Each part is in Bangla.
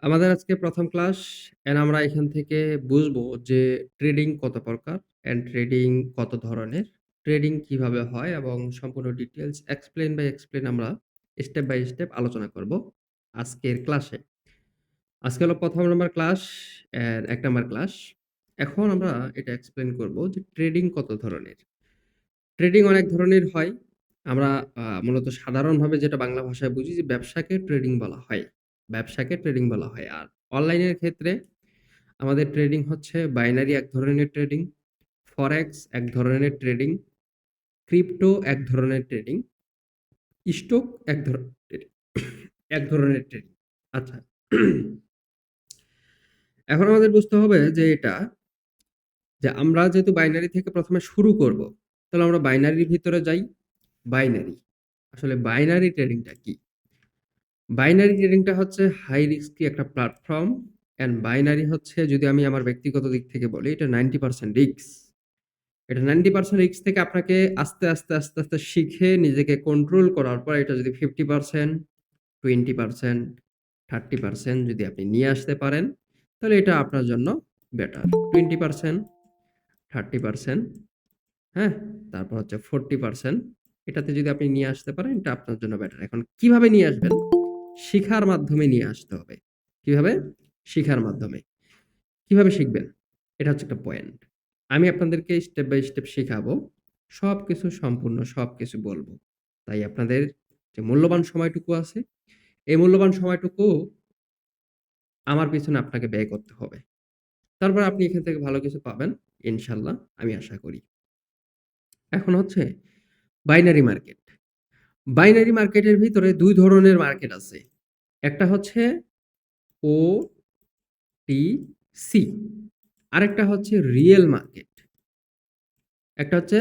আমাদের আজকে ১ম ক্লাস আমরা এখান থেকে বুঝবো যে ট্রেডিং কত প্রকার ট্রেডিং কত ধরনের, ট্রেডিং কিভাবে হয় এবং সম্পূর্ণ ডিটেইলস এক্সপ্লেইন বাই এক্সপ্লেইন আমরা স্টেপ বাই স্টেপ আলোচনা করব আজকের ক্লাসে। আজকে হলো ১ম নাম্বার ক্লাস ১ নাম্বার ক্লাস। এখন আমরা এটা এক্সপ্লেইন করব যে ট্রেডিং কত ধরনের। ট্রেডিং অনেক ধরনের হয়। আমরা মূলত সাধারণভাবে যেটা বাংলা ভাষায় বুঝি যে ব্যবসাকে ট্রেডিং বলা হয়। ব্যবসাকে ট্রেডিং বলা হয়। আর অনলাইনের ক্ষেত্রে আমাদের ট্রেডিং হচ্ছে বাইনারি এক ধরনের ট্রেডিং, ফরেক্স এক ধরনের ট্রেডিং, ক্রিপ্টো এক ধরনের ট্রেডিং, স্টক এক ধরনের ট্রেডিং এক ধরনের ট্রেডিং। আচ্ছা। এখন আমাদের বুঝতে হবে যে আমরা যেহেতু বাইনারি থেকে ১ম এ শুরু করব, তাহলে আমরা বাইনারির ভিতরে যাই। বাইনারি। আসলে বাইনারি ট্রেডিংটা কি? বাইনারি ট্রেডিংটা হচ্ছে হাই রিস্কি একটা প্ল্যাটফর্ম বাইনারি হচ্ছে যদি আমি আমার ব্যক্তিগত দিক থেকে বলি এটা 90% রিস্ক। এটা 90% রিস্ক থেকে আপনাকে আস্তে, আস্তে শিখে নিজেকে কন্ট্রোল করার পর এটা যদি 50%, 20%, 30% যদি আপনি নিয়ে আসতে পারেন, তাহলে এটা আপনার জন্য বেটার। 20%, 30%, হ্যাঁ? তারপর হচ্ছে 40%, এটাতে যদি আপনি নিয়ে আসতে পারেন, এটা আপনার জন্য বেটার। এখন কিভাবে নিয়ে আসবেন? শিখার মাধ্যমে নিয়ে আসতে হবে। কিভাবে? শিখার মাধ্যমে। কিভাবে শিখবেন? এটা হচ্ছে একটা পয়েন্ট। আমি আপনাদেরকে স্টেপ বাই স্টেপ শিখাবো। সবকিছু সম্পূর্ণ সবকিছু বলবো। তাই আপনাদের যে মূল্যবান সময়টুকু আছে, এই মূল্যবান সময়টুকু আমার পেছনে আপনাকে ব্যয় করতে হবে। তারপর আপনি এখান থেকে ভালো কিছু পাবেন ইনশাআল্লাহ আমি আশা করি। এখন হচ্ছে বাইনারি মার্কেট। বাইনারি মার্কেটের ভিতরে ২ ধরনের মার্কেট আছে। একটা হচ্ছে OTC, আরেকটা হচ্ছে রিয়েল মার্কেট। একটা হচ্ছে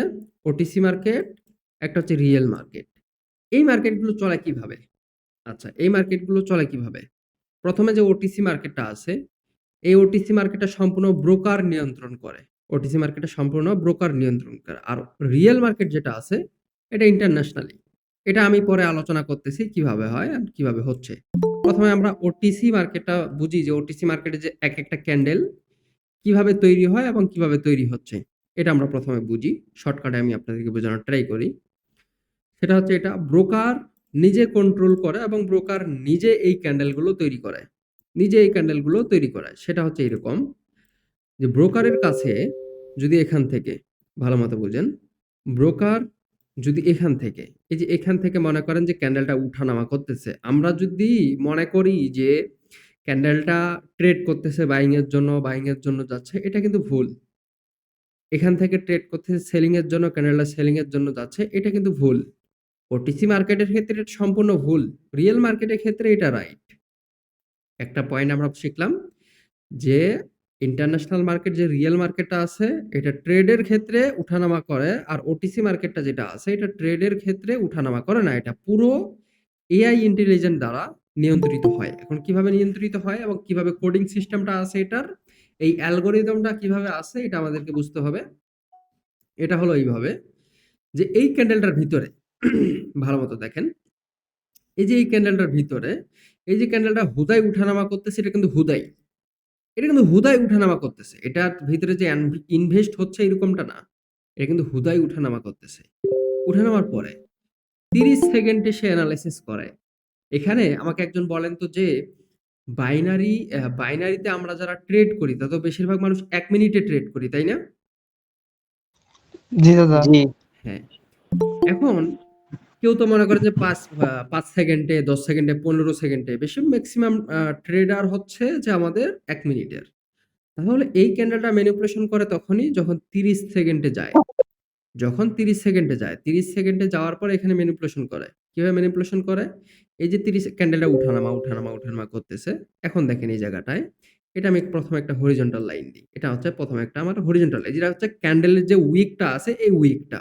OTC মার্কেট, একটা হচ্ছে রিয়েল মার্কেট। এই মার্কেটগুলো চলে কিভাবে? আচ্ছা, এই মার্কেটগুলো চলে কিভাবে? ১ম এ যে OTC মার্কেটটা আছে, এই OTC মার্কেটটা সম্পূর্ণ ব্রোকার নিয়ন্ত্রণ করে। OTC মার্কেটটা সম্পূর্ণ ব্রোকার নিয়ন্ত্রণ করে। আর রিয়েল মার্কেট যেটা আছে, এটা ইন্টারন্যাশনালি। এটা আমি পরে আলোচনা করতেছি কিভাবে হয় আর কিভাবে হচ্ছে। ১ম এ আমরা OTC মার্কেটটা বুঝি যে OTC মার্কেটে যে একেকটা ক্যান্ডেল কিভাবে তৈরি হয় এবং কিভাবে তৈরি হচ্ছে। এটা আমরা ১ম এ বুঝি। শর্টকাটে আমি আপনাদেরকে বোঝানোর ট্রাই করি। সেটা হচ্ছে এটা ব্রোকার নিজে কন্ট্রোল করে এবং ব্রোকার নিজে এই ক্যান্ডেলগুলো তৈরি করে। নিজে এই ক্যান্ডেলগুলো তৈরি করে। সেটা হচ্ছে এরকম যে ব্রোকারের কাছে যদি এখান থেকে ভালোমতো বুঝেন, ব্রোকার যদি এখান থেকে এই যে এখান থেকে মনে করেন যে ক্যান্ডেলটা উঠানামা করতেছে। আমরা যদি মনে করি যে ক্যান্ডেলটা ট্রেড করতেছে বাইং এর জন্য যাচ্ছে, এটা কিন্তু ভুল। এখান থেকে ট্রেড করতেছে সেলিং এর জন্য, ক্যান্ডেলটা সেলিং এর জন্য যাচ্ছে, এটা কিন্তু ভুল। ওটিসি মার্কেটের ক্ষেত্রে এটা সম্পূর্ণ ভুল। রিয়েল মার্কেটের ক্ষেত্রে এটা রাইট। একটা পয়েন্ট আমরা শিখলাম যে ইন্টারন্যাশনাল মার্কেট যে রিয়েল মার্কেটটা আছে এটা ট্রেডের ক্ষেত্রে উঠানামা করে আর ওটিসি মার্কেটটা যেটা আছে এটা ট্রেডের ক্ষেত্রে উঠানামা করে না। এটা পুরো এআই ইন্টেলিজেন্ট দ্বারা নিয়ন্ত্রিত হয়। এখন কিভাবে নিয়ন্ত্রিত হয় এবং কিভাবে কোডিং সিস্টেমটা আছে এটার, এই অ্যালগরিদমটা কিভাবে আছে এটা আমাদেরকে বুঝতে হবে। এটা হলো এইভাবে যে এই ক্যান্ডেলটার ভিতরে ভালোমতো দেখেন। এই যে এই ক্যান্ডেলটার ভিতরে এই যে ক্যান্ডেলটা হুদাই উঠানামা করতেছে এটা কিন্তু হুদাই। এটা কিন্তু হুদাই উঠানামা করতেছে। এটার ভিতরে যে ইনভেস্ট হচ্ছে এরকমটা না। এটা কিন্তু হুদাই উঠানামা করতেছে। উঠানামার পরে ৩০ সেকেন্ডে সে এনালাইসিস করে। এখানে আমাকে একজন বলেন তো যে বাইনারিতে আমরা যারা ট্রেড করি তা তো বেশিরভাগ মানুষ ১ মিনিটে ট্রেড করি, তাই না? জি দাদা। জি। হ্যাঁ। এখন কেউ তো মনে করেন যে ৫ সেকেন্ডে, ১০ সেকেন্ডে, ১৫ সেকেন্ডে বেশি মেক্সিমাম ট্রেডার হচ্ছে যে আমাদের ১ মিনিটের। তাহলে এই ক্যান্ডেলটা ম্যানিপুলেশন করে তখনই যখন ৩০ সেকেন্ডে যায়। যখন ৩০ সেকেন্ডে যায়, ৩০ সেকেন্ডে যাওয়ার পর এখানে ম্যানিপুলেশন করে। কিভাবে ম্যানিপুলেশন করে? এই যে ৩০ ক্যান্ডেলটা উঠানামা করতেছে। এখন দেখেন এই জায়গাটায়, এটা আমি ১ম এ একটা হরিজন্টাল লাইন দিই। এটা হচ্ছে ১ম এ একটা আমার হরিজন্টাল লাইন। যেটা হচ্ছে ক্যান্ডেলের যে উইকটা আছে এই উইকটা।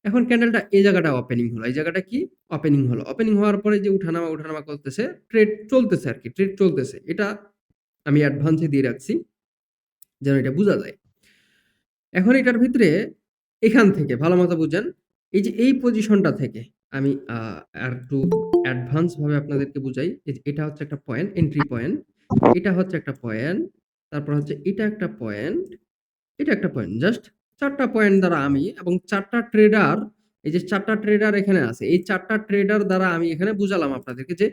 এখন ক্যান্ডেলটা এই জায়গাটা ওপেনিং হলো। এই জায়গাটা কি? ওপেনিং হলো। ওপেনিং হওয়ার পরে যে উঠানামা করতেছে, ট্রেড চলতেছে আরকি। ট্রেড চলতেছে। এটা আমি অ্যাডভান্স এ দিয়ে রাখছি। যেন এটা বুঝা যায়। এখন এটার ভিতরে এখান থেকে ভালোমতো বুঝেন। এই যে এই পজিশনটা থেকে আমি আরেকটু অ্যাডভান্স ভাবে আপনাদেরকে বুঝাই। এই যে এটা হচ্ছে একটা পয়েন্ট, এন্ট্রি পয়েন্ট। এটা হচ্ছে একটা পয়েন্ট, তারপর হচ্ছে এটা একটা পয়েন্ট, এটা একটা পয়েন্ট। জাস্ট ৪ টা পয়েন্ট দ্বারা আমি এবং ৪ টা ট্রেডার, এই যে ৪ টা ট্রেডার এখানে আছে। এই ৪ টা ট্রেডার দ্বারা আমি এখানে বুঝালাম আপনাদেরকে যে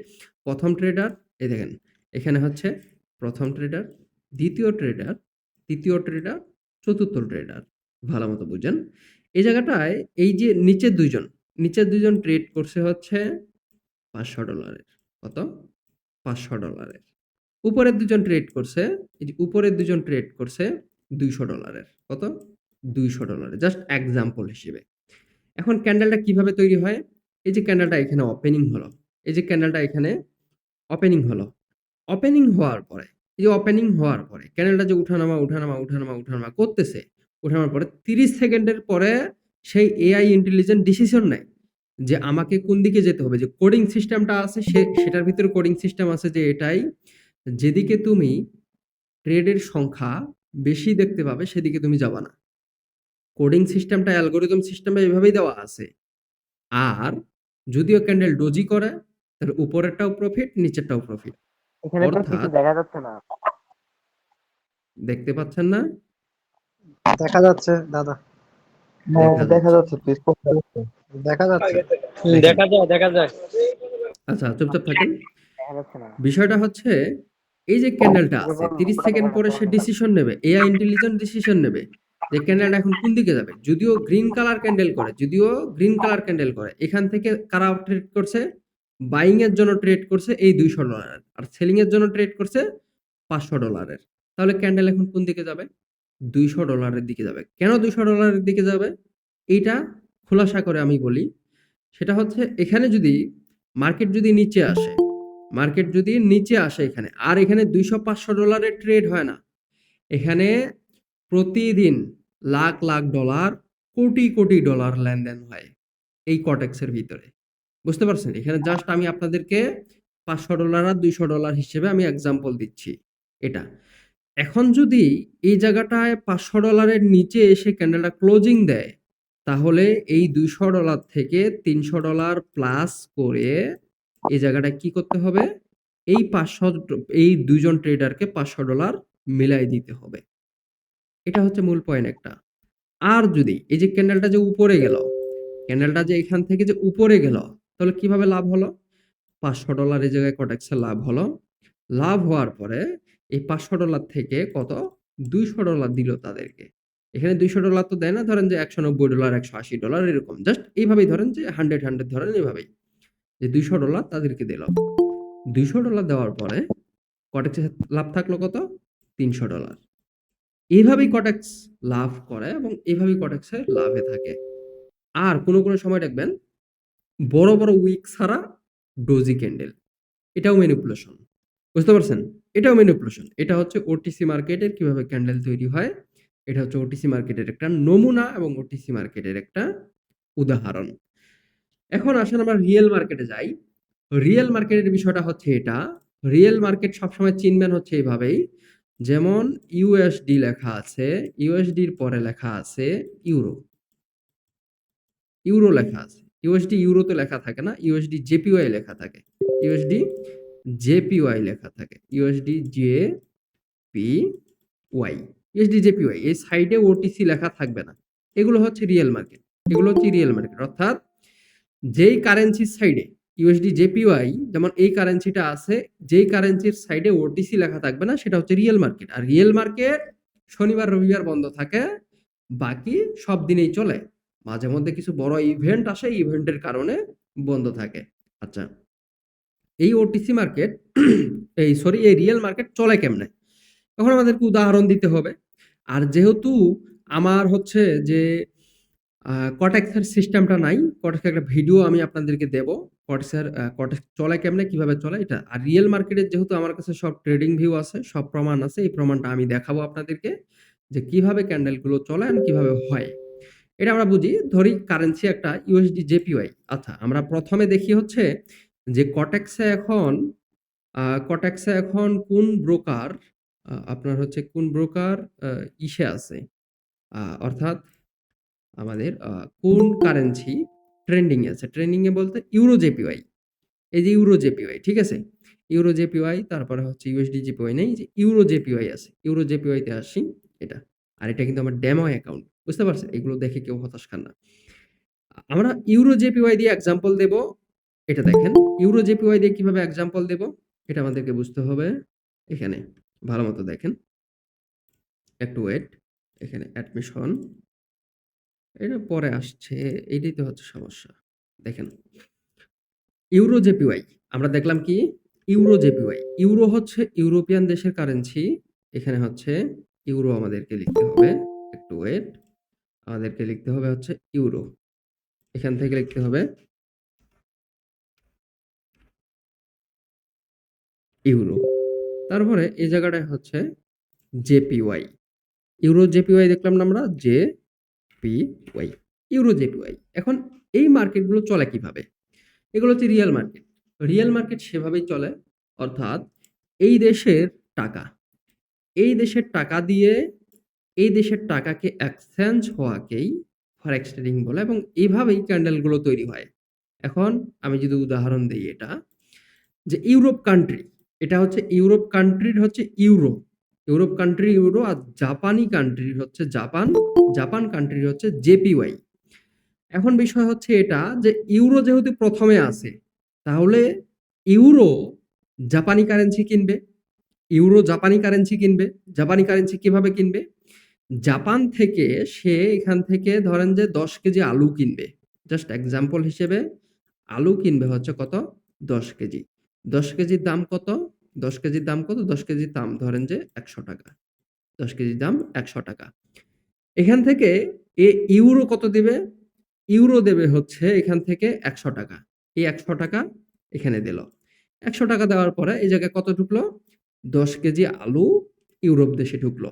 ১ম ট্রেডার, এই দেখেন এখানে হচ্ছে ১ম ট্রেডার, ২য় ট্রেডার, ৩য় ট্রেডার, ৪র্থ ট্রেডার। ভালোমতো বুঝেন। এই জায়গাটায় এই যে নিচের ২ জন ট্রেড করছে হচ্ছে $৫০০ কত? $৫০০। উপরের ২ জন ট্রেড করছে, এই যে উপরের ২ জন ট্রেড করছে $২০০ কত? $২০০ জাস্ট এক্সাম্পল হিসেবে। এখন ক্যান্ডেলটা কিভাবে তৈরি হয়? এই যে ক্যান্ডেলটা এখানে ওপেনিং হলো। এই যে ক্যান্ডেলটা এখানে ওপেনিং হলো। ওপেনিং হওয়ার পরে, এই যে ওপেনিং হওয়ার পরে ক্যান্ডেলটা যে উঠানামা, উঠানামা, উঠানামা, উঠানামা করতেছে। উঠানোর পরে ৩০ সেকেন্ডের পরে সেই এআই ইন্টেলিজেন্ট ডিসিশন নেয় যে আমাকে কোন দিকে যেতে হবে। যে কোডিং সিস্টেমটা আছে সেটার ভিতরে কোডিং সিস্টেম আছে যে এটাই, যেদিকে তুমি ট্রেডের সংখ্যা বেশি দেখতে পাবে সেদিকে তুমি যাবা না। কোডিং সিস্টেমটা অ্যালগরিদম সিস্টেমে এভাবেই দেওয়া আছে। আর যদিও ক্যান্ডেল ডোজি করে তাহলে উপরেরটাও প্রফিট, নিচেরটাও প্রফিট। এখানে তো কিছু অর্থাৎ দেখা যাচ্ছে না। দেখতে পাচ্ছেন না? দেখা যাচ্ছে দাদা, হ্যাঁ, দেখা দেখা যাচ্ছে। যাচ্ছে, প্লিজ করতে যাচ্ছে। দেখা যাচ্ছে। দেখেন। দেখা যায় দেখা যায়। আচ্ছা চুপচাপ থাকেন। দেখা যাচ্ছে না। বিষয়টা হচ্ছে এই যে ক্যান্ডেলটা আছে দেখুন ৩০ উপরে সেকেন্ড দেখা পরে যাচ্ছে সে না। ডিসিশন নেবে। এআই ইন্টেলিজেন্ট ডিসিশন নেবে যে ক্যান্ডেলটা এখন কোন দিকে যাবে। যদিও গ্রিন কালার ক্যান্ডেল করে, এখান থেকে কারা ট্রেড করছে? বাইং এর জন্য ট্রেড করছে এই $২০০ আর সেলিং এর জন্য ট্রেড করছে $৫০০। তাহলে ক্যান্ডেল এখন কোন দিকে যাবে? $২০০ দিকে যাবে। কেন $২০০ দিকে যাবে? এইটা খোলাসা করে আমি বলি। সেটা হচ্ছে এখানে যদি মার্কেট যদি নিচে আসে, এখানে, আর এখানে $২০০-৫০০ এর ট্রেড হয় না। এখানে প্রতিদিন লাখ, লাখ ডলার, কোটি, কোটি ডলার লেনদেন হয় এই কটেক্সের ভিতরে। বুঝতে পারছেন? এখানে জাস্ট আমি আপনাদেরকে $৫০০ আর $২০০ হিসেবে আমি এক্সাম্পল দিচ্ছি এটা। এখন যদি এই জায়গাটায় $৫০০ এর নিচে এসে ক্যান্ডেলটা ক্লোজিং দেয়, তাহলে এই $২০০ থেকে $৩০০ প্লাস করে এই জায়গাটায় কি করতে হবে? এই ২ জন ট্রেডারকে $৫০০ মিলাই দিতে হবে। এটা হচ্ছে মূল পয়েন্ট একটা। আর যদি এই যে ক্যান্ডেলটা যে উপরে গেল, ক্যান্ডেলটা যে এখান থেকে যে উপরে গেল, তাহলে কিভাবে লাভ হলো? $৫০০ এই জায়গায় কটেক্সের লাভ হলো। লাভ হওয়ার পরে এই $৫০০ থেকে কত? $২০০ দিল তাদেরকে। এখানে $২০০ তো দেয় না, ধরেন যে $১৯০, $১৮০ এরকম। জাস্ট এইভাবেই ধরেন যে 100 ধরেন এভাবেই। যে $২০০ তাদেরকে দিল। $২০০ দেওয়ার পরে কটেক্সের লাভ থাকলো কত? $৩০০। এইভাবেই কটেক্স লাভ করে এবং এভাবেই কটেক্সের লাভে থাকে। আর কোনো সময় দেখবেন বড়, বড় উইক ছাড়া ডোজি ক্যান্ডেল। এটাও ম্যানিপুলেশন। বুঝতে পারছেন? এটাও ম্যানিপুলেশন। এটা হচ্ছে ওটিসি মার্কেটের কিভাবে ক্যান্ডেল তৈরি হয়। এটা হচ্ছে ওটিসি মার্কেটের একটা নমুনা এবং ওটিসি মার্কেটের একটা উদাহরণ। এখন আসেন আমরা রিয়েল মার্কেটে যাই। রিয়েল মার্কেটের বিষয়টা হচ্ছে এটা। রিয়েল মার্কেট সবসময় চিনবেন হচ্ছে এইভাবেই। যেমন ইউএসডি লেখা আছে, ইউএসডির পরে লেখা আছে ইউরো। ইউরো লেখা আছে। ইউএসডি ইউরোতে লেখা থাকে না, ইউএসডি জেপিওয়াই লেখা থাকে। ইউএসডি জেপিওয়াই লেখা থাকে। USD JPY. USD JPY. এই সাইডে ওটিসি লেখা থাকবে না। এগুলো হচ্ছে রিয়েল মার্কেট। এগুলো হচ্ছে রিয়েল মার্কেট। অর্থাৎ যেই কারেন্সির সাইডে ইউএসডি জেপিওয়াই, যেমন এই কারেন্সিটা আছে, যেই কারেন্সির সাইডে ওটিসি লেখা থাকবে না সেটা হচ্ছে রিয়েল মার্কেট। আর রিয়েল মার্কেট শনিবার রবিবার বন্ধ থাকে, বাকি সব দিনেই চলে। মাঝে মধ্যে কিছু বড় ইভেন্ট আসে, ইভেন্টের কারণে বন্ধ থাকে। আচ্ছা, এই ওটিসি মার্কেট এই রিয়েল মার্কেট চলে কেমনে? এখন আমাদেরকে উদাহরণ দিতে হবে। আর যেহেতু আমার হচ্ছে যে কটেক্সের সিস্টেমটা নাই, কটেক্সের একটা ভিডিও আমি আপনাদেরকে দেব। কটেক্স চলে কেমনে, কিভাবে চলে এটা। আর রিয়েল মার্কেটের যেহেতু আমার কাছে সব ট্রেডিং ভিউ আছে, সব প্রমাণ আছে, এই প্রমাণটা আমি দেখাবো আপনাদেরকে যে কিভাবে ক্যান্ডেলগুলো চলে আর কিভাবে হয়। এটা আমরা বুঝি। ধরি কারেন্সি একটা ইউএসডি জেপিওয়াই। আচ্ছা, আমরা প্রথমে দেখি হচ্ছে যে কটেক্সে এখন কোন ব্রোকার, আপনার হচ্ছে কোন ব্রোকার ইসে আছে, অর্থাৎ আমাদের কোন কারেন্সি ট্রেন্ডিং এ আছে। ট্রেন্ডিং এ বলতে ইউরো জেপিওয়াই। এই যে ইউরো জেপিওয়াই, ঠিক আছে? ইউরো জেপিওয়াই, তারপরে হচ্ছে ইউএসডি জেপিওয়াই নেই, যে ইউরো জেপিওয়াই আছে। ইউরো জেপিওয়াইতে আসি এটা। আর এটা কিন্তু আমার ডেমো অ্যাকাউন্ট। বুঝতে পারছেন? এগুলো দেখে কেউ হতাশ খান না। আমরা ইউরো জেপিওয়াই দিয়ে এক্সাম্পল দেব। এটা দেখেন, ইউরো জেপিওয়াই দিয়ে কিভাবে এক্সাম্পল দেব এটা আমাদেরকে বুঝতে হবে। এখানে ভালো মতো দেখেন, একটু ওয়েট। এখানে অ্যাডমিশন, এটা পরে আসছে, এইটাই তো হচ্ছে সমস্যা। দেখেন, ইউরো জেপিওয়াই আমরা দেখলাম কি? Euro JPY. ইউরো হচ্ছে ইউরোপিয়ান দেশের কারেন্সি। এখানে হচ্ছে ইউরো আমাদেরকে লিখতে হবে। একটু ওয়েট। আমাদেরকে লিখতে হবে হচ্ছে ইউরো। এখান থেকে লিখতে হবে ইউরো। তারপরে এই জায়গাটায় হচ্ছে জেপিওয়াই। ইউরো জেপিওয়াই দেখলাম না আমরা? JPY, euro JPY. এখন এই মার্কেটগুলো চলে কিভাবে? এগুলো হচ্ছে রিয়েল মার্কেট। রিয়েল মার্কেট সেভাবেই চলে, অর্থাৎ এই দেশের টাকা, এই দেশের টাকা দিয়ে এই দেশের টাকাকে এক্সচেঞ্জ হওয়াকেই ফরেক্স ট্রেডিং বলে, এবং এইভাবেই ক্যান্ডেলগুলো তৈরি হয়। এখন আমি যদি উদাহরণ দিই, এটা যে ইউরোপ কান্ট্রি, এটা হচ্ছে ইউরোপ কান্ট্রির হচ্ছে ইউরো, ইউরোপ কান্ট্রি ইউরো, আর জাপানি কান্ট্রির হচ্ছে জাপান, জাপান কান্ট্রির হচ্ছে জেপিওয়াই। এখন বিষয় হচ্ছে এটা যে ইউরো যেহেতু প্রথমে আছে, তাহলে ইউরো জাপানি কারেন্সি কিনবে, ইউরো জাপানি কারেন্সি কিনবে। জাপানি কারেন্সি কিভাবে কিনবে? জাপান থেকে সে এখান থেকে ধরেন যে 10 কেজি আলু কিনবে। জাস্ট এক্সাম্পল হিসেবে আলু কিনবে হচ্ছে কত? 10 কেজি। 10 কেজির দাম কত? 10 কেজির দাম কত? 10 কেজির দাম ধরেন যে 100 টাকা। 10 কেজির দাম 100 টাকা। এখান থেকে ইউরো কত দিবে? ইউরো দেবে হচ্ছে এখান থেকে 100 টাকা। এই 100 টাকা এখানে দিল। 100 টাকা দেওয়ার পরে এই জায়গায় কত ঢুকলো? 10 কেজি আলু ইউরোপ দেশে ঢুকলো।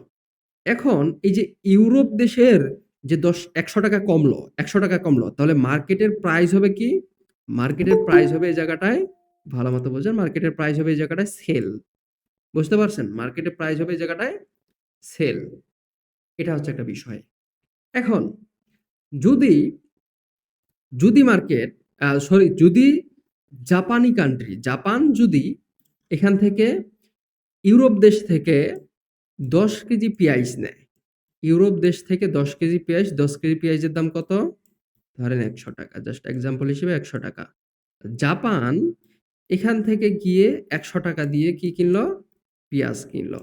এখন এই যে ইউরোপ দেশের যে 100 টাকা কমলো, 100 টাকা কমলো, তাহলে মার্কেটের প্রাইস হবে কি? মার্কেটের প্রাইস হবে এই জায়গাটায়, ভালো মতো বোঝেন, মার্কেটের প্রাইস হবে এই জায়গাটায় সেল। বুঝতে পারছেন? মার্কেটের প্রাইস হবে এই জায়গাটায় সেল। এটা হচ্ছে একটা বিষয়। এখন যদি যদি মার্কেট সরি, যদি জাপানি কান্ট্রি, জাপান যদি এখান থেকে ইউরোপ দেশ থেকে 10 কেজি পেঁয়াজ নেয়, ইউরোপ দেশ থেকে 10 কেজি পেঁয়াজ, 10 কেজি পেঁয়াজের দাম কত? ধরেন 100 টাকা। জাস্ট এক্সাম্পল হিসেবে 100 টাকা। জাপান এখান থেকে গিয়ে 100 টাকা দিয়ে কি কিনলো? পেঁয়াজ কিনলো।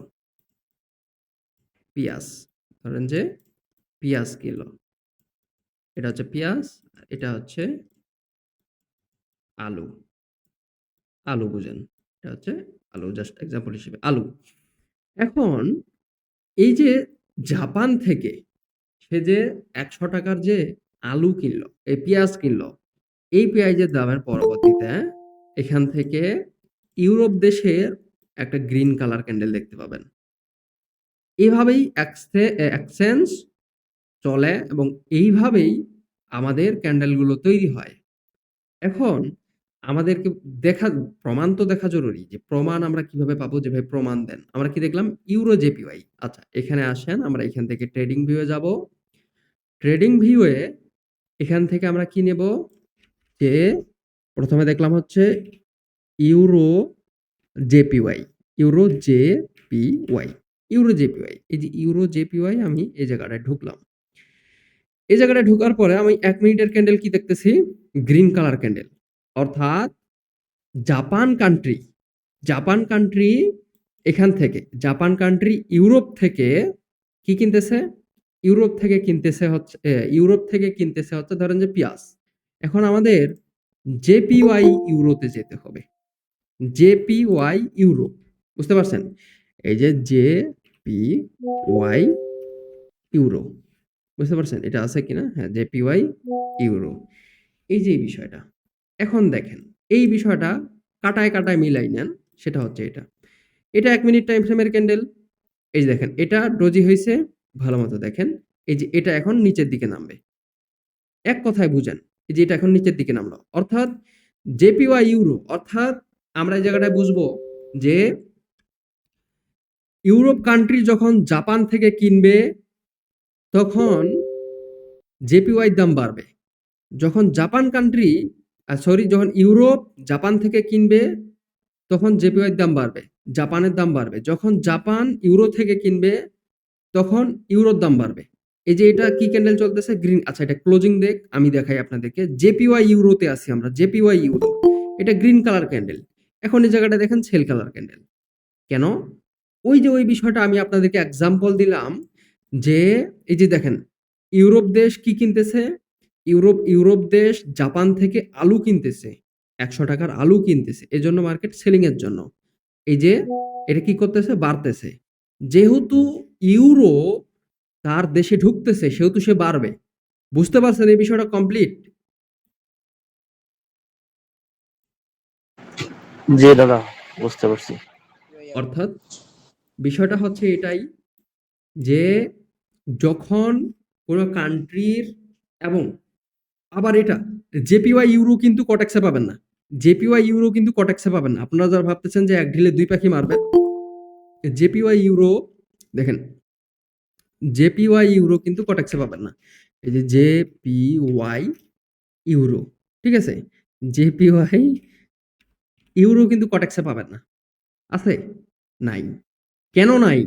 পেঁয়াজ, ধরেন যে পেঁয়াজ কিনলো। এটা হচ্ছে পেঁয়াজ, এটা হচ্ছে আলু। আলু বুঝেন, এটা হচ্ছে আলু, জাস্ট এক্সাম্পল হিসেবে আলু। এখন এই যে জাপান থেকে সে যে 100 টাকার যে আলু কিনলো, এই পেঁয়াজ কিনলো, এই পেঁয়াজের দামের পরবর্তীতে এখান থেকে ইউরোপ দেশের একটা গ্রিন কালার ক্যান্ডেল দেখতে পাবেন। এইভাবেই এক্সচেঞ্জ চলে, এবং এইভাবেই আমাদের ক্যান্ডেলগুলো তৈরি হয়। এখন আমাদেরকে প্রমাণ তো দেখা জরুরি, যে প্রমাণ আমরা কিভাবে পাবো? যে ভাই প্রমাণ দেন। আমরা কি দেখলাম? Euro JPY. আচ্ছা, এখানে আসেন, আমরা এখান থেকে ট্রেডিং ভিউয়ে যাব। ট্রেডিং ভিউয়ে এখান থেকে আমরা কি নেব? যে প্রথমে দেখলাম হচ্ছে euro JPY, euro JPY, euro JPY. এই যে ইউরো জেপিওয়াই, আমি এই জায়গাটায় ঢুকলাম। এই জায়গাটায় ঢোকার পরে আমি 1 মিনিটের ক্যান্ডেল কি দেখতেছি? Green colour candle. অর্থাৎ জাপান কান্ট্রি, জাপান কান্ট্রি এখান থেকে, জাপান কান্ট্রি ইউরোপ থেকে কি কিনতেছে? ইউরোপ থেকে কিনতেছে হচ্ছে ইউরোপ থেকে কিনতেছে হচ্ছে ধরেন যে পেঁয়াজ। এখন আমাদের জেপিওয়াই ইউরোতে যেতে হবে। জেপিওয়াই ইউরো, বুঝতে পারছেন? এই যে জেপিওয়াই ইউরো, বুঝতে পারছেন? এটা আছে কিনা? হ্যাঁ, জেপিওয়াই ইউরো। এই যে এই বিষয়টা। এখন দেখেন, এই বিষয়টা কাটায় কাটায় মিলাই নেন, সেটা হচ্ছে এটা। এটা 1 মিনিট টাইম ফ্রেমের ক্যান্ডেল। এই যে দেখেন, এটা ডোজি হইছে, ভালো মতো দেখেন। এই যে এটা এখন নিচের দিকে নামবে। এক কথায় বুঝেন, এই যে এটা এখন নিচের দিকে নামলো। অর্থাৎ জেপিওয়াই ইউরো, অর্থাৎ আমরা এই জায়গাটায় বুঝবো যে ইউরোপ কান্ট্রি যখন জাপান থেকে কিনবে, তখন জেপিওয়াই দাম বাড়বে। যখন জাপান কান্ট্রি যখন ইউরোপ জাপান থেকে কিনবে, তখন জেপিওয়াই এর দাম বাড়বে, জাপানের দাম বাড়বে। যখন জাপান ইউরো থেকে কিনবে তখন ইউরোর দাম বাড়বে। এই যে এটা কি ক্যান্ডেল চলতেছে? গ্রিন। আচ্ছা, এটা ক্লোজিং দেখ, আমি দেখাই আপনাদেরকে। জেপিওয়াই ইউরোতে আছি আমরা, জেপিওয়াই ইউরো। এটা গ্রিন কালার ক্যান্ডেল। এখন এই জায়গাটা দেখেন সেল কালার ক্যান্ডেল। কেন? ওই যে ওই বিষয়টা আমি আপনাদেরকে এক্সাম্পল দিলাম যে এই যে দেখেন ইউরোপ দেশ কি কিনতেছে? ইউরোপ দেশ জাপান থেকে আলু কিনতেছে, ১০০ টাকার আলু কিনতেছে। এজন্য মার্কেট সেলিং এর জন্য। এই যে এটা কি করতেছে? বাড়তেছে। যেহেতু ইউরো তার দেশে ঢুকতেছে সেহেতু সে বাড়বে। বুঝতে পারছেন এই বিষয়টা কমপ্লিট? জি দাদা, বুঝতে পারছি। অর্থাৎ বিষয়টা হচ্ছে এটাই যে যখন কোনো কান্ট্রির এবং আবার এটা জেপিওয়াই ইউরো কিন্তু কটেক্সে পাবেন না। জেপিওয়াই ইউরো কিন্তু কটেক্সে পাবেন না। আপনারা যারা ভাবতেছেন যে এক ঢিলে দুই পাখি মারবেন, জেপিওয়াই ইউরো দেখেন, জেপিওয়াই ইউরো কিন্তু কটেক্সে পাবেন না। এই যে জেপিওয়াই ইউরো, ঠিক আছে? জেপিওয়াই ইউরো কিন্তু কটেক্সে পাবেন না। আছে? নাই। কেন নাই?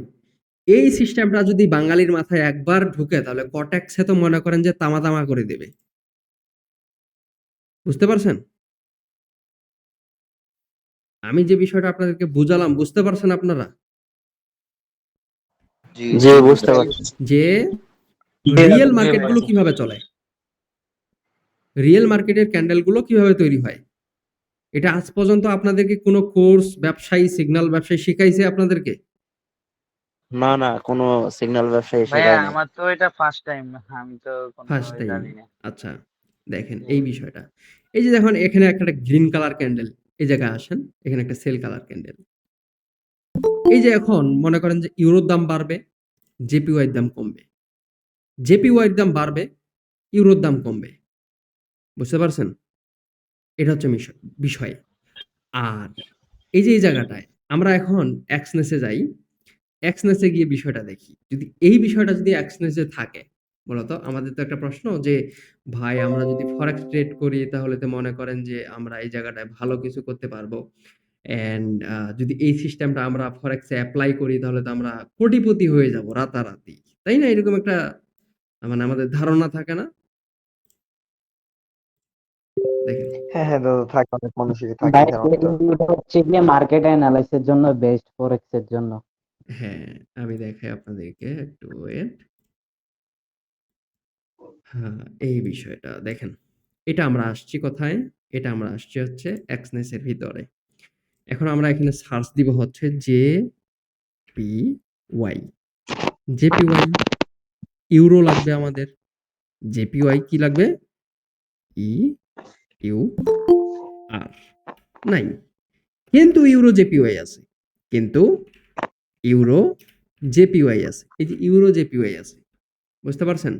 এই সিস্টেমটা যদি বাঙালির মাথায় একবার ঢুকে তাহলে কটেক্সে তো মনে করেন যে তামা তামা করে দেবে। বুঝতে পারছেন? আমি যে বিষয়টা আপনাদেরকে বুঝালাম, বুঝতে পারছেন আপনারা? জি, বুঝতে পারছি। যে রিয়েল মার্কেটগুলো কিভাবে চলে? রিয়েল মার্কেটের ক্যান্ডেলগুলো কিভাবে তৈরি হয়? এটা আজ পর্যন্ত আপনাদেরকে কোনো কোর্স, ব্যবসায়ী, সিগন্যাল ব্যবসায়ী শিখাইছে আপনাদেরকে? না না, কোনো সিগন্যাল ব্যবসায়ী ভাইয়া শেখায় নাই। আমার তো এটা ফার্স্ট টাইম, আমি তো কোনো ফার্স্ট টাইম। জানি না। আচ্ছা, দেখেন এই বিষয়টা। এই যে দেখুন এখানে একটা গ্রিন কালার ক্যান্ডেল, এই জায়গায় আসেন, এখানে একটা সেল কালার ক্যান্ডেল। এই যে এখন মনে করেন যে ইউরোর দাম বাড়বে, জেপিওয়াই এর দাম কমবে। জেপিওয়াই এর দাম বাড়বে, ইউরোর দাম কমবে। বুঝতে পারছেন? এটা হচ্ছে বিষয়। আর এই যে এই জায়গাটায় আমরা এখন এক্সনেসে যাই। এক্সনেসে গিয়ে বিষয়টা দেখি। যদি এই বিষয়টা যদি এক্সনেসে থাকে, মূলত আমাদের তো একটা প্রশ্ন যে ভাই আমরা যদি ফরেক্স ট্রেড করি তাহলে তো মনে করেন যে আমরা এই জায়গাটায় ভালো কিছু করতে পারবো। অ্যান্ড যদি এই সিস্টেমটা আমরা ফরেক্সে এপ্লাই করি তাহলে তো আমরা কোটিপতি হয়ে যাব রাতারাতি। তাই না? এরকম একটা মানে আমাদের ধারণা থাকে না? দেখেন হ্যাঁ হ্যাঁ দাদা, থাকে, অনেক মানুষেরই থাকে ভাই এই ধারণাটা। এটা হচ্ছে গিয়ে মার্কেট অ্যানালাইসিসের জন্য বেস্ট, ফরেক্স এর জন্য। হ্যাঁ, আমি দেখাই আপনাদেরকে, একটু ওয়েট। হ্যাঁ, এই বিষয়টা দেখেন। এটা আমরা আসছি কোথায়? এটা আমরা আসছি হচ্ছে এক্সনেস এর ভিতরে। এখন আমরা এখানে সার্চ দিব হচ্ছে জেপিওয়াই। জেপিওয়াই ইউরো লাগবে আমাদের। জেপিওয়াই কি লাগবে? ই ইউ আর নাই। কিন্তু ইউরো জেপিওয়াই আছে। কিন্তু ইউরো জেপিওয়াই আছে। এই যে ইউরো জেপিওয়াই আছে। বুঝতে পারছেন?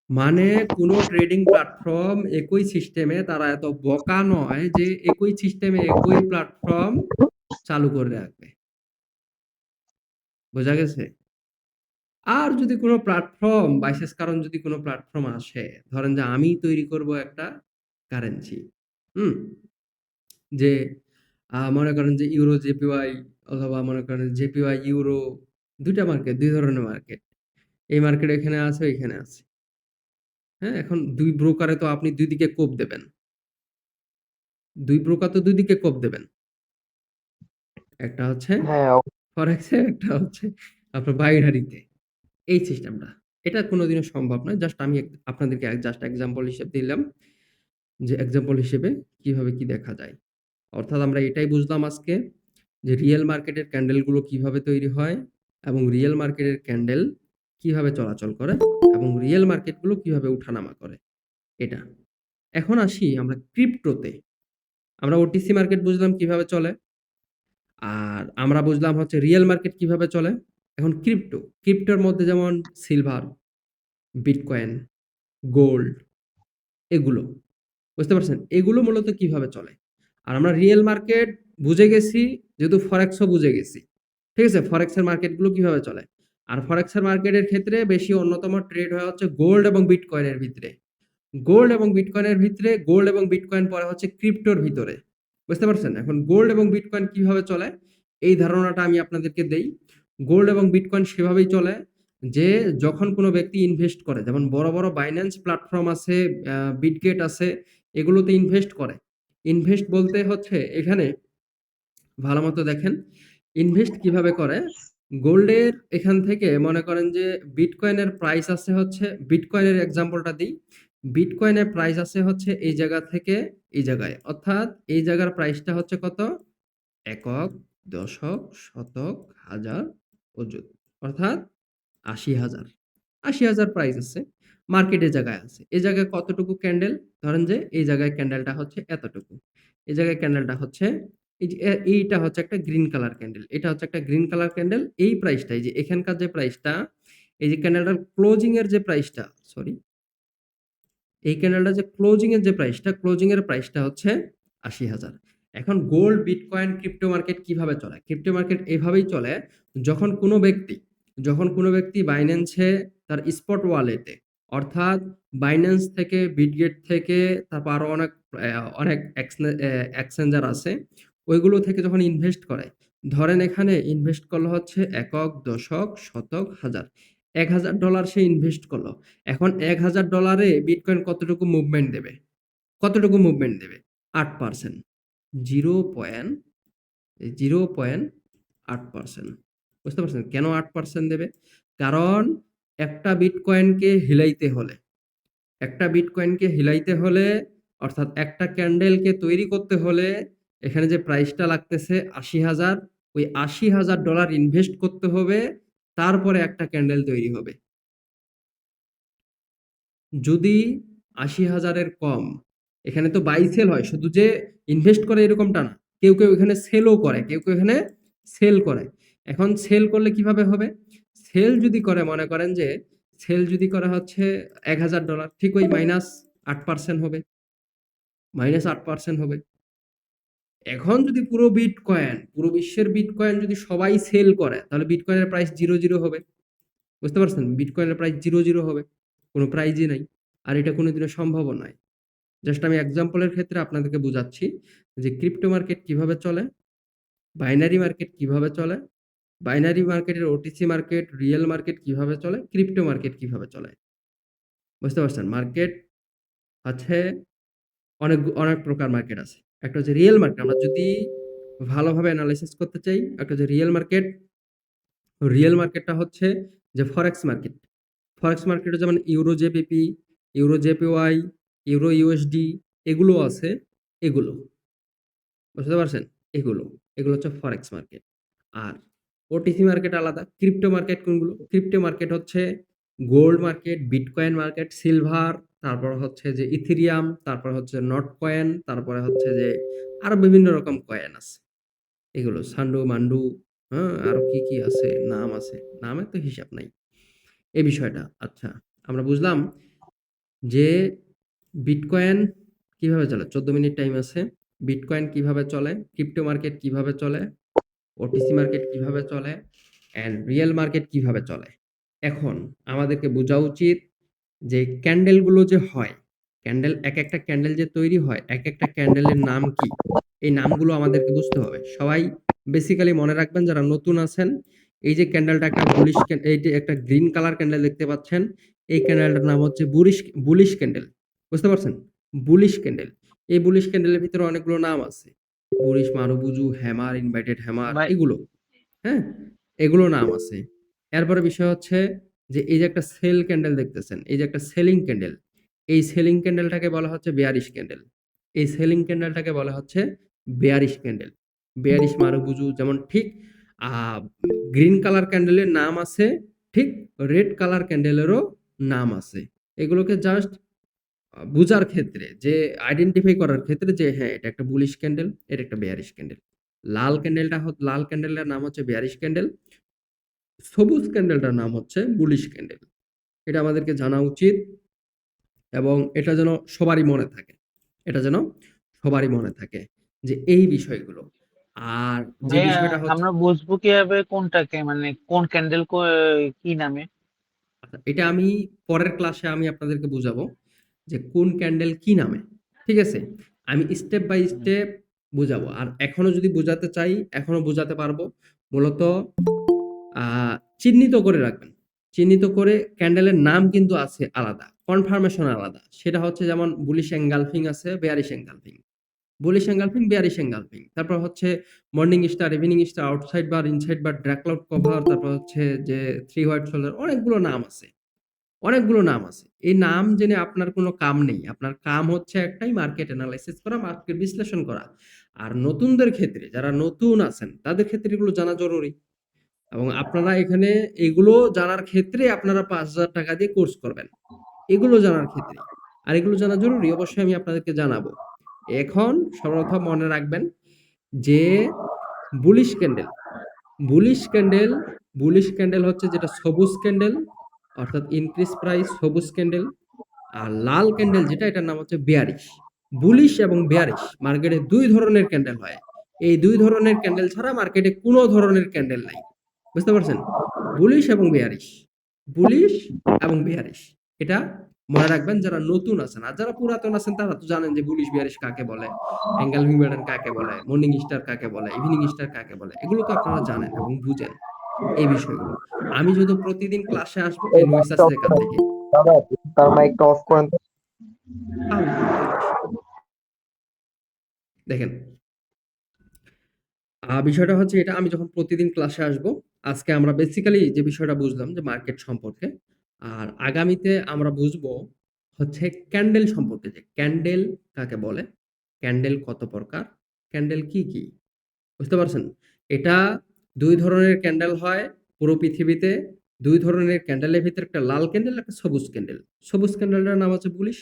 মানে কোনো ট্রেডিং প্ল্যাটফর্ম একই সিস্টেমে তারা এত বোকা নয় যে একই সিস্টেমে একই প্ল্যাটফর্ম চালু করে রাখবে। বোঝা গেছে? আর যদি কোনো প্ল্যাটফর্ম বিশেষ কারণ যদি কোনো প্ল্যাটফর্ম আসে, ধরেন যে আমি তৈরি করব একটা কারেন্সি। হুম? যে মনে করেন যে ইউরো জেপিওয়াই অথবা মনে করেন জেপিওয়াই ইউরো, ২ টা মার্কেট, ২ ধরনের মার্কেট। এই মার্কেট এখানে আছে, এখানে আছে। হ্যাঁ? এখন ২ ব্রোকারে তো আপনি ২ দিকে কোপ দেবেন। ২ ব্রোকার তো ২ দিকে কোপ দেবেন। একটা হচ্ছে হ্যাঁ ফরেক্সে, একটা হচ্ছে আপনার বাইনারিতে। এই সিস্টেমটা। এটা কোনদিনও সম্ভব নয়। জাস্ট আমি আপনাদেরকে জাস্ট এক্সাম্পল হিসেবে দিলাম যে এক্সাম্পল হিসেবে কিভাবে কি দেখা যায়। অর্থাৎ আমরা এটাই বুঝলাম আজকে যে রিয়েল মার্কেটের ক্যান্ডেলগুলো কিভাবে তৈরি হয় এবং রিয়েল মার্কেটের ক্যান্ডেল কিভাবে চলাচল করে এবং রিয়েল মার্কেটগুলো কিভাবে উঠানামা করে। এটা। এখন আসি আমরা ক্রিপ্টোতে। আমরা ওটিসি মার্কেট বুঝলাম কিভাবে চলে। আর আমরা বুঝলাম হচ্ছে রিয়েল মার্কেট কিভাবে চলে। এখন ক্রিপ্টো। ক্রিপ্টোর মধ্যে যেমন সিলভার, বিটকয়েন, গোল্ড এগুলো। বুঝতে পারছেন? এগুলো মূলত কিভাবে চলে। আর আমরা রিয়েল মার্কেট বুঝে গেছি, যেহেতু ফরেক্সও বুঝে গেছি। ঠিক আছে? ফরেক্সের মার্কেটগুলো কিভাবে চলে। আর ফরেক্সের মার্কেটের ক্ষেত্রে বেশি অন্যতম ট্রেড হয় হচ্ছে গোল্ড এবং বিটকয়েনের ভিতরে। গোল্ড এবং বিটকয়েনের ভিতরে, গোল্ড এবং বিটকয়েন পরে হচ্ছে ক্রিপ্টোর ভিতরে। বুঝতে পারছেন? এখন গোল্ড এবং বিটকয়েন কিভাবে চলে? এই ধারণাটা আমি আপনাদেরকে দেই। গোল্ড এবং বিটকয়েন সেভাবেই চলে যে যখন কোনো ব্যক্তি ইনভেস্ট করে, যেমন বড়, বড় বাইন্যান্স প্ল্যাটফর্ম আছে, বিটগেট আছে, এগুলোতে ইনভেস্ট করে। ইনভেস্ট বলতে হচ্ছে এখানে ভালোমতো দেখেন, ইনভেস্ট কিভাবে করে? গোল্ডের এখান থেকে মনে করেন যে বিটকয়েনের প্রাইস আছে হচ্ছে, বিটকয়েনের এক্সাম্পলটা দিই। বিটকয়েনের প্রাইস আছে হচ্ছে এই জায়গা থেকে এই জায়গায়। অর্থাৎ এই জায়গার প্রাইসটা হচ্ছে কত? একক, দশক, শতক, হাজার, অযুত। অর্থাৎ ৮০,০০০। ৮০,০০০ প্রাইস আছে। মার্কেট জায়গায় আছে। এই জায়গায় কতটুকু ক্যান্ডেল? ধরেন যে এই জায়গায় ক্যান্ডেলটা হচ্ছে এতটুকু। এই জায়গায় ক্যান্ডেলটা হচ্ছে এই যে এইটা হচ্ছে একটা গ্রিন কালার ক্যান্ডেল। এটা হচ্ছে একটা গ্রিন কালার ক্যান্ডেল। এই প্রাইসটা, এই যে এখানকার যে প্রাইসটা, এই যে ক্যান্ডেলটার ক্লোজিং এর যে প্রাইসটা, সরি, এই ক্যান্ডেলটা যে ক্লোজিং এর যে প্রাইসটা, ক্লোজিং এর প্রাইসটা হচ্ছে ৮০,০০০। এখন গোল্ড, বিটকয়েন, ক্রিপ্টো মার্কেট কিভাবে চলে? ক্রিপ্টো মার্কেট এভাবেই চলে, যখন কোনো ব্যক্তি বাইন্যান্সে তার স্পট ওয়ালেটে, অর্থাৎ বাইন্যান্স থেকে, বিটগেট থেকে, তারপর আরো অনেক এক্সচেঞ্জার আছে, ওইগুলো থেকে যখন ইনভেস্ট করে, ধরেন এখানে ইনভেস্ট করলো হচ্ছে একক, দশক, শতক, হাজার। $১,০০০ সে ইনভেস্ট করলো। এখন $১,০০০ বিটকয়েন কতটুকু মুভমেন্ট দেবে? কতটুকু মুভমেন্ট দেবে? ৮%। 0.08%। বুঝতে পারছেন? কেন ৮% দেবে? কারণ একটা বিটকয়েনকে হিলাইতে হলে, অর্থাৎ একটা ক্যান্ডেলকে তৈরি করতে হলে এখানে যে প্রাইসটা লাগতেছে ৮০,০০০, ওই $৮০,০০০ ইনভেস্ট করতে হবে, তারপরে একটা ক্যান্ডেল তৈরি হবে। যদি ৮০,০০০ এর কম, এখানে তো বাই সেল হয়, শুধু যে ইনভেস্ট করে এরকমটা না। কেউ এখানে সেলও করে, কেউ এখানে সেল করে। এখন সেল করলে কিভাবে হবে? সেল যদি করে, মনে করেন যে সেল যদি করা হচ্ছে $১,০০০, ঠিক ওই -৮% হবে। -৮% হবে। এখন যদি পুরো বিশ্বের বিটকয়েন যদি সবাই সেল করে, তাহলে বিটকয়েনের প্রাইস 0 হবে। বুঝতে পারছেন? বিটকয়েনের প্রাইস 0 হবে। কোনো প্রাইজই নাই। আর এটা কোনোদিনও সম্ভবও নয়। জাস্ট আমি এক্সাম্পলের ক্ষেত্রে আপনাদেরকে বুঝাচ্ছি যে ক্রিপ্টো মার্কেট কিভাবে চলে, বাইনারি মার্কেট কিভাবে চলে, বাইনারি মার্কেটের ওটিসি মার্কেট, রিয়েল মার্কেট কিভাবে চলে, ক্রিপ্টো মার্কেট কিভাবে চলে। বুঝতে পারছেন? মার্কেট আছে অনেক প্রকার মার্কেট আছে। একটা হচ্ছে রিয়েল মার্কেট, আমরা যদি ভালোভাবে এনালাইসিস করতে চাই, একটা হচ্ছে রিয়েল মার্কেট। রিয়েল মার্কেটটা হচ্ছে যে ফরেক্স মার্কেট। ফরেক্স মার্কেটে যেমন euro JPP, euro JPY, euro USD, এগুলো আছে, এগুলো। বুঝতে পারছেন? এগুলো হচ্ছে ফরেক্স মার্কেট। আর ওটিসি মার্কেট আলাদা। ক্রিপ্টো মার্কেট কোনগুলো? ক্রিপ্টো মার্কেট হচ্ছে gold market, bitcoin market, silver, তারপর হচ্ছে যে ইথেরিয়াম, তারপর হচ্ছে নট কয়েন, তারপরে হচ্ছে যে আরো বিভিন্ন রকম কয়েন আছে। এগুলো সান্ডু, মান্ডু, হ্যাঁ? আরো কি আছে? নাম আছে। নামের তো হিসাব নাই। এই বিষয়টা। আচ্ছা, আমরা বুঝলাম যে বিটকয়েন কিভাবে চলে? 14 মিনিট টাইম আছে। বিটকয়েন কিভাবে চলে? ক্রিপ্টো মার্কেট কিভাবে চলে? ওটিসি মার্কেট কিভাবে চলে? অ্যান্ড রিয়েল মার্কেট কিভাবে চলে? এখন আমাদেরকে বোঝা উচিত যে ক্যান্ডেলগুলো যে হয়, একটা ক্যান্ডেল যে তৈরি হয়, একটা ক্যান্ডেলের নাম কি? এই নামগুলো আমাদেরকে বুঝতে হবে। সবাই বেসিক্যালি মনে রাখবেন যারা নতুন আছেন, এই যে ক্যান্ডেলটা একটা এই যে একটা গ্রিন কালার ক্যান্ডেল দেখতে পাচ্ছেন, এই ক্যান্ডেলটার নাম হচ্ছে বুলিশ ক্যান্ডেল। বুঝতে পারছেন? Bullish candle. এই বুলিশ ক্যান্ডেলের ভিতরে অনেকগুলো নাম আছে। বুলিশ, মারুবুজু, হ্যামার, ইনভার্টেড হ্যামার, ভাই এগুলো। হ্যাঁ? এগুলো নাম আছে। এরপরে বিষয় হচ্ছে যে এই যে একটা সেল ক্যান্ডেল দেখতেছেন, এই যে একটা সেলিং ক্যান্ডেল, এই সেলিং ক্যান্ডেলটাকে বলা হচ্ছে বেয়ারিশ ক্যান্ডেল। এই সেলিং ক্যান্ডেলটাকে বলা হচ্ছে বেয়ারিশ ক্যান্ডেল। বেয়ারিশ, মারুবুজু, যেমন ঠিক গ্রিন কালার ক্যান্ডেলের নাম আছে, ঠিক রেড কালার ক্যান্ডেলেরও নাম আছে। এগুলোকে জাস্ট বুঝার ক্ষেত্রে, যে আইডেন্টিফাই করার ক্ষেত্রে যে হ্যাঁ, এটা একটা বুলিশ ক্যান্ডেল, এটা একটা বেয়ারিশ ক্যান্ডেল। লাল ক্যান্ডেলটার নাম হচ্ছে বেয়ারিশ ক্যান্ডেল। সবুজ ক্যান্ডেলটার নাম হচ্ছে বুলিশ ক্যান্ডেল। এটা আমাদেরকে জানা উচিত এবং এটা যেন সবারই মনে থাকে। যে এই বিষয়গুলো। আর যে ভাইয়া, বিষয়টা হচ্ছে, আমরা বুঝবো কিভাবে কোনটাকে, মানে কোন ক্যান্ডেল কি নামে? আচ্ছা, এটা আমি পরের ক্লাসে আমি আপনাদেরকে বুঝাবো যে কোন ক্যান্ডেল কি নামে। ঠিক আছে? আমি স্টেপ বাই হুম। স্টেপ বুঝাবো। আর এখনো যদি বুঝাতে চাই, এখনো বুঝাতে পারবো। মূলত চিহ্নিত করে রাখবেন। চিহ্নিত করে ক্যান্ডেলের নাম কিন্তু আছে আলাদা, কনফার্মেশন আলাদা। সেটা হচ্ছে যেমন বুলিশ এনগালফিং আছে, bearish engulfing. Bullish engulfing, bearish engulfing. তারপর হচ্ছে morning star, evening star, outside bar, inside bar, dark cloud cover, তারপর হচ্ছে যে থ্রি হোয়াইট শোল্ডার, অনেকগুলো নাম আছে। অনেকগুলো নাম আছে। এই নাম জেনে আপনার কোনো কাম নেই। আপনার কাম হচ্ছে একটাই, মার্কেট এনালাইসিস করা, মার্কেট বিশ্লেষণ করা। আর নতুনদের ক্ষেত্রে, যারা নতুন আছেন তাদের ক্ষেত্রে এগুলো জানা জরুরি। এবং আপনারা এখানে এগুলো জানার ক্ষেত্রে আপনারা ৫,০০০ টাকা দিয়ে কোর্স করবেন। এগুলো জানার ক্ষেত্রে। আর এগুলো জানা জরুরি, অবশ্যই আমি আপনাদেরকে জানাবো। এখন সর্বপ্রথম মনে রাখবেন যে bullish candle, bullish candle, bullish candle হচ্ছে যেটা সবুজ ক্যান্ডেল, অর্থাৎ ইনক্রিজ প্রাইস সবুজ ক্যান্ডেল। আর লাল ক্যান্ডেল যেটা, এটার নাম হচ্ছে বেয়ারিশ। বুলিশ এবং বেয়ারিশ মার্কেটে ২ ধরনের ক্যান্ডেল হয়। এই ২ ধরনের ক্যান্ডেল ছাড়া মার্কেটে কোনো ধরনের ক্যান্ডেল নাই। বুঝতে পারছেন? বুলিশ এবং বেয়ারিশ, বুলিশ এবং বেয়ারিশ। এটা মনে রাখবেন যারা নতুন আছেন। আর যারা পুরাতন আছেন তারা তো জানেন যে বুলিশ বেয়ারিশ কাকে বলে, এঙ্গেলফিং প্যাটার্ন কাকে বলে, মর্নিং স্টার কাকে বলে, ইভিনিং স্টার কাকে বলে। এগুলো তো আপনারা জানেন এবং বুঝেন এই বিষয়গুলো। আমি যেহেতু প্রতিদিন ক্লাসে আসবো এই নয়েস আছে এখান থেকে। দাদা তার মাইকটা অফ করেন তো। দেখেন, বিষয়টা হচ্ছে এটা, আমি যখন প্রতিদিন ক্লাসে আসবো, আজকে আমরা বেসিক্যালি যে বিষয়টা বুঝলাম যে মার্কেট সম্পর্কে। আর আগামীতে আমরা বুঝবো হচ্ছে ক্যান্ডেল সম্পর্কে, যে ক্যান্ডেল কাকে বলে, ক্যান্ডেল কত প্রকার, ক্যান্ডেল কি কি। বুঝতে পারছেন? এটা ২ ধরনের ক্যান্ডেল হয় পুরো পৃথিবীতে। ২ ধরনের ক্যান্ডেলের ভিতরে একটা লাল ক্যান্ডেল, একটা সবুজ ক্যান্ডেল। সবুজ ক্যান্ডেলটার নাম হচ্ছে বুলিশ,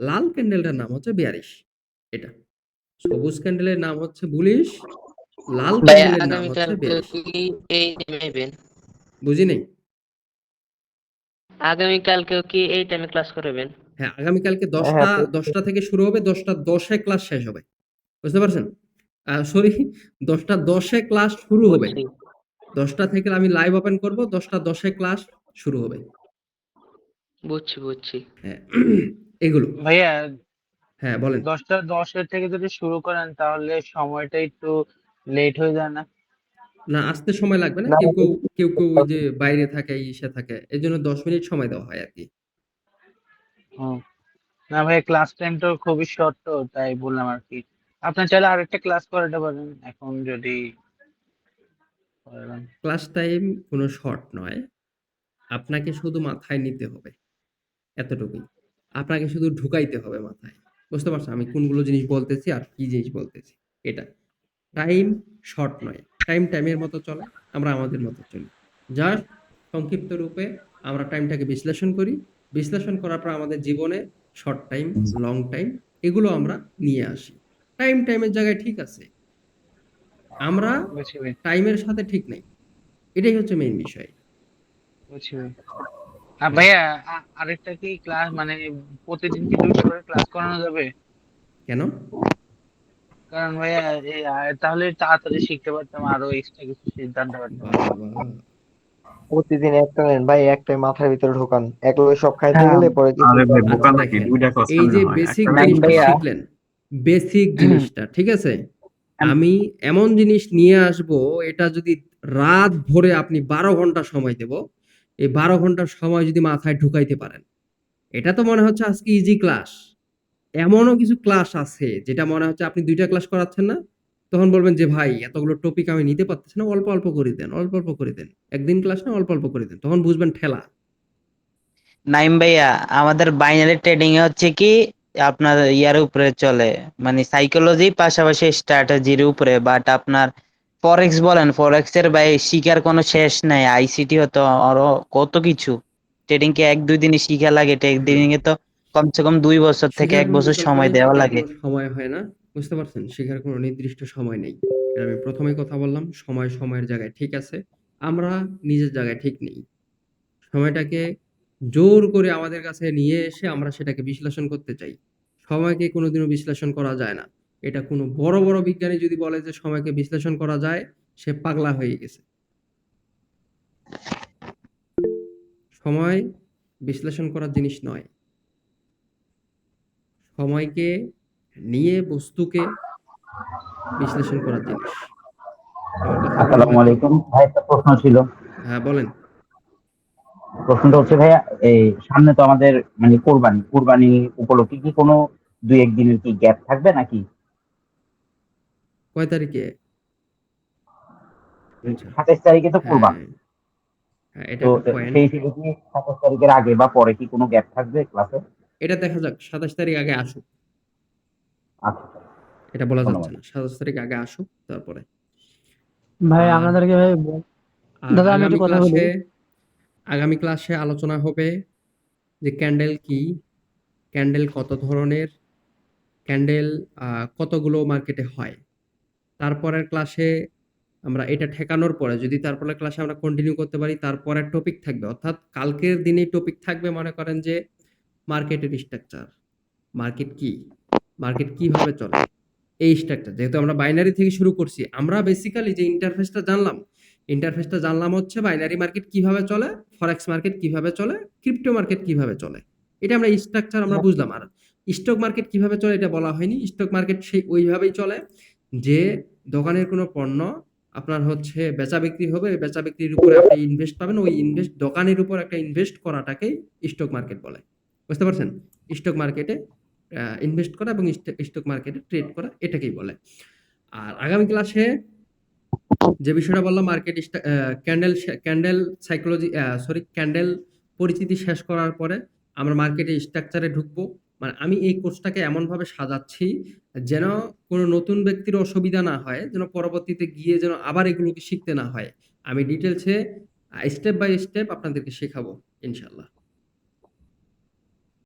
লাল ক্যান্ডেলটার নাম হচ্ছে বেয়ারিশ। এটা সবুজ ক্যান্ডেলের নাম হচ্ছে বুলিশ, লাল ভাইয়া ক্যান্ডেলের নাম হচ্ছে আগামীকালকে বেয়ারিশ। কি এই টাইমে আইবেন? বুঝি নাই? আগামীকালকেও কি এই টাইমে ক্লাস করাবেন? হ্যাঁ, আগামীকালকে হ্যাঁ ১০টা থেকে শুরু হবে, ১০টা ১০ এ ক্লাস শেষ হবে। বুঝতে পারছেন? সরি, ১০টা ১০ এ ক্লাস শুরু হবে। বুঝছি ১০টা থেকে আমি লাইভ ওপেন করব, ১০টা ১০ এ ক্লাস শুরু হবে। বুঝছি হ্যাঁ, এগুলো। ভাইয়া হ্যাঁ, বলেন। 10টা 10 থেকে যদি শুরু করেন তাহলে সময়টা একটু লেট হয়ে যায় না? না, আসতে সময় লাগবে না। না, কেউ ওই যে বাইরে থাকে, ইসে থাকে। এজন্য ১০ মিনিট সময় দেওয়া হয় আরকি। হুম। না ভাইয়া, ক্লাস টাইমটা খুবই শর্ট, তো তাই বললাম আর কি। আপনার চাইলে আরেকটা ক্লাস করাতে পারেন এখন যদি করেন। ক্লাস টাইম কোনো শর্ট নয়। আপনাকে শুধু মাথায় নিতে হবে। এতটুকুই। আপনাকে শুধু ঢুকাইতে হবে মাথায়। বুঝতে পারছেন আমি কোনগুলো জিনিস বলতেছি আর কি জিনিস বলতেছি? এটা। টাইম শর্ট নয়। টাইমের মতো চলে, আমরা আমাদের মতো চলি। জাস্ট সংক্ষিপ্ত রূপে আমরা টাইমটাকে বিশ্লেষণ করি। বিশ্লেষণ করার পর আমাদের জীবনে শর্ট টাইম, লং টাইম এগুলো আমরা নিয়ে আসি। টাইমের জায়গায় ঠিক আছে। আমরা বুঝছি ভাই, টাইমের সাথে ঠিক নাই। এটাই হচ্ছে মেইন বিষয়। বুঝছি ভাই। আর হ্যাঁ। ভাইয়া আরেকটা কি ক্লাস, মানে প্রতিদিন কি 2টা করে ক্লাস করানো যাবে? কেন? কারণ ভাইয়া তাহলে তাড়াতাড়ি শিখতে পারতাম, আরো এক্সট্রা কিছু জানতে পারতাম। বাবা! প্রতিদিন একটা নেন ভাই, একটাই মাথার ভিতরে ঢোকান। একলগে সব খাইতে হ্যাঁ গেলে পরে কিছু আরে ভাই বোকা আচ্ছা নাকি দেখেন, দুইটা ক্লাস এই কেমনে যে হয় বেসিক একটা নাইম জিনিসটা ভাইয়া শিখলেন, বেসিক জিনিসটা, ঠিক আছে? আমি এমন জিনিস নিয়ে আসবো, এটা যদি রাত ভরে আপনি ১২ ঘন্টা সময় দেব, এই ১২ ঘন্টার সময় যদি মাথায় ঢুকাইতে পারেন, এটা তো মনে হচ্ছে আজকে ইজি ক্লাস। এমনও কিছু ক্লাস আছে যেটা মনে হচ্ছে আপনি ২ টা ক্লাস করাচ্ছেন না? তখন বলবেন যে, "ভাই এতগুলো টপিক আমি নিতে পারতেছি না, অল্প করে দেন, অল্প করে দেন। একদিন ক্লাস না, অল্প করে দেন।" তখন বুঝবেন ঠেলা। নাইম ভাইয়া, আমাদের বাইনারি ট্রেডিং এ হচ্ছে কি আপনার ইয়ার উপরে চলে, মানে সাইকোলজি পাশাপাশি স্ট্র্যাটেজির উপরে। বাট আপনার ফরেক্স বলেন, ফরেক্স এর ভাই শিখার কোনো শেষ নাই। আইসিটি হতো আরো কত কিছু। ট্রেডিং কে ১-২ দিনে শিখা লাগে, হুম। ট্রেডিং এ তো কমসে কম ২ বছর থেকে শিখার ১ কোনো বছর বিকল্প সময় নেই, দেওয়া শিখার লাগে। কোনো সময় হয় না। বুঝতে পারছেন? শিখার কোনো নির্দিষ্ট সময় নেই। এটা আমি ১ম এই কথা বললাম, সময়ের জায়গায় ঠিক আছে। আমরা নিজের জায়গায় ঠিক নেই। সময়টাকে জোর করে আমাদের কাছে নিয়ে এসে আমরা সেটাকে বিশ্লেষণ করতে চাই। সময়কে কোনোদিনও বিশ্লেষণ করা যায় না। এটা কোনো বড় বিজ্ঞানী যদি বলে যে সময়কে বিশ্লেষণ করা যায়, সে পাগলা হয়ে গেছে। সময় বিশ্লেষণ করার জিনিস নয়। সময়কে নিয়ে বস্তুকে বিশ্লেষণ করার জিনিস। আমার কথাগুলো আসসালামু হয়তো আলাইকুম ভাই, একটা প্রশ্ন ছিল। হ্যাঁ, বলেন। প্রশ্নটা হচ্ছে ভাইয়া, এই সামনে তো আমাদের মানে কুরবানি উপলক্ষে কি কোনো 2-1 দিনের কি গ্যাপ থাকবে নাকি? কয় তারিখে? আচ্ছা। 27 তারিখে তো হ্যাঁ, কুরবানি, হ্যাঁ, এটা তো একটা পয়েন্ট। সেই হিসেবে কি 27 তারিখের আগে বা পরে কি কোনো গ্যাপ থাকবে ক্লাসে? এটা দেখা যাক 27 তারিখ আগে আসুক। আচ্ছা, এটা বলা যাচ্ছে ধন্যবাদ। না। 27 তারিখ আগে আসুক তারপরে। ভাই আর আপনাদেরকে ভাই আর দাদা আমি একটু কথা বলি। আগামী ক্লাসে আলোচনা হবে যে ক্যান্ডেল কি, ক্যান্ডেল কত ধরনের, ক্যান্ডেল কতগুলো মার্কেটে হয়। তারপরের ক্লাসে আমরা এটা ঠেকানোর পরে যদি তারপরের ক্লাসে আমরা কন্টিনিউ করতে পারি, তারপরের টপিক থাকবে, অর্থাৎ কালকের দিনেই টপিক থাকবে, মনে করেন যে মার্কেটের স্ট্রাকচার, মার্কেট কি, মার্কেট কিভাবে চলে, এই স্ট্রাকচার। যেহেতু আমরা বাইনারি থেকে শুরু করছি, আমরা বেসিক্যালি যে ইন্টারফেসটা জানলাম হচ্ছে বাইনারি মার্কেট কিভাবে চলে, ফরেক্স মার্কেট কিভাবে চলে, ক্রিপ্টো মার্কেট কিভাবে চলে। এটা আমরা স্ট্রাকচার আমরা বুঝলাম। আর স্টক মার্কেট কিভাবে চলে এটা বলা হয়নি। স্টক মার্কেট সেই ওইভাবেই চলে যে দোকানের কোনো পণ্য আপনার হচ্ছে বেচা বিক্রি হবে, ওই বেচা বিক্রির উপরে আপনি ইনভেস্ট পাবেন, ওই ইনভেস্ট দোকানের উপর একটা ইনভেস্ট করাটাকেই স্টক মার্কেট বলে। বুঝতে পারছেন? স্টক মার্কেটে ইনভেস্ট করা এবং স্টক মার্কেটে ট্রেড করা এটাকেই বলে। আর আগামী ক্লাসে যে বিষয়টা বললাম মার্কেট ক্যান্ডেল সাইকোলজি, ক্যান্ডেল পরিচিতি শেষ করার পরে আমরা মার্কেটের স্ট্রাকচারে ঢুকবো। মানে আমি এই কোর্সটাকে এমনভাবে সাজাচ্ছি যেন কোনো নতুন ব্যক্তির অসুবিধা না হয়, যেন পরবর্তীতে গিয়ে যেন আবার এগুলোকে শিখতে না হয়। আমি ডিটেলসে স্টেপ বাই স্টেপ আপনাদেরকে শেখাবো ইনশাল্লাহ।